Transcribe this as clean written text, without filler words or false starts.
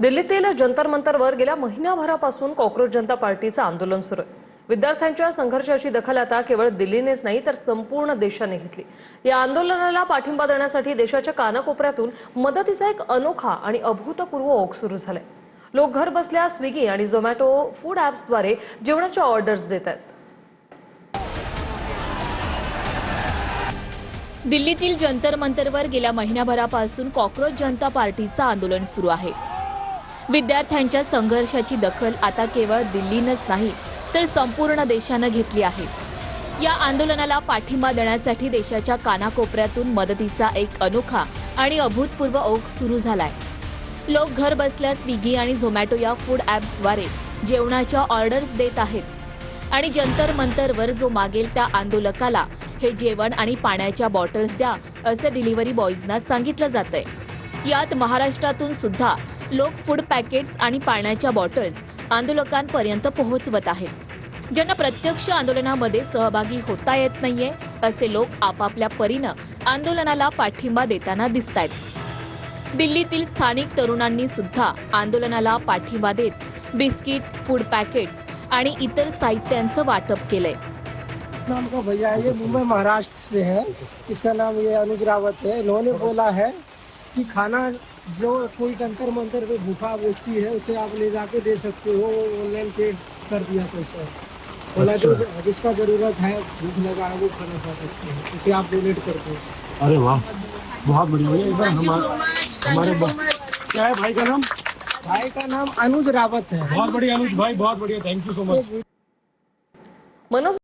दिल्लीतील जंतर मंतरवर गेल्या महिनाभरापासून कॉक्रोच जनता पार्टीचं आंदोलन सुरू आहे। विद्यार्थ्यांच्या संघर्षाची दखल आता केवळ दिल्लीनेच नाही तर संपूर्ण देशाने घेतली। या आंदोलनाला पाठिंबा देण्यासाठी देशाच्या कानाकोपऱ्यातून मदतीचा एक अनोखा आणि अभूतपूर्व ओघ सुरू झालाय। लोक घर बसल्या स्विगी आणि झोमॅटो फूड ॲप्सद्वारे जेवणाच्या ऑर्डर्स देत आहेत। दिल्लीतील जंतर मंतरवर गेल्या महिनाभरापासून कॉक्रोच जनता पार्टीचं आंदोलन सुरू आहे। विद्यार्थ्यांच्या संघर्षाची दखल आता केवळ दिल्लीनंच नाही तर संपूर्ण देशानं घेतली आहे। या आंदोलनाला पाठिंबा देण्यासाठी देशाच्या कानाकोपऱ्यातून मदतीचा एक अनोखा आणि अभूतपूर्व ओघ सुरू झालाय। लोक घर बसल्या स्विगी आणि झोमॅटो या फूड ॲप्सद्वारे जेवणाच्या ऑर्डर्स देत आहेत आणि जंतर मंतरवर जो मागेल त्या आंदोलकाला हे जेवण आणि पाण्याच्या बॉटल्स द्या असं डिलिव्हरी बॉयजना सांगितलं जातंय। यात महाराष्ट्रातून सुद्धा लोक फूड पॅकेट्स आणि पाण्याच्या बॉटल्स आंदोलकांपर्यंत पोहोचवत आहेत। ज्यांना प्रत्यक्ष आंदोलनामध्ये सहभागी होता येत नाहीये असे लोक आपापल्या परीनं आंदोलनाला पाठिंबा देताना दिसतायत। दिल्लीतील स्थानिक तरुणांनी सुद्धा आंदोलनाला पाठिंबा देत बिस्किट, फूड पॅकेट्स आणि इतर साहित्यांचं वाटप केलंय। नाम का भैया है, ये मुंबई महाराष्ट्र से है। इसका नाम ये अनुज रावत है। इन्होंने बोला है कि खाना जो कोई जंतर मंतर पे भूखा व्यक्ति है उसे आप ले जाके दे सकते हो। ऑनलाइन पे कर दिया पैसा, बोला जो जिसका जरूरत है भूख लगा है वो खाना खा सकते हैं, उसे आप डोनेट करते हो। अरे वाह, बहुत बढ़िया। हमारे क्या है भाई का नाम? भाई का नाम अनुज रावत है। बहुत बढ़िया अनुज भाई, बहुत बढ़िया, thank you so much. Manoj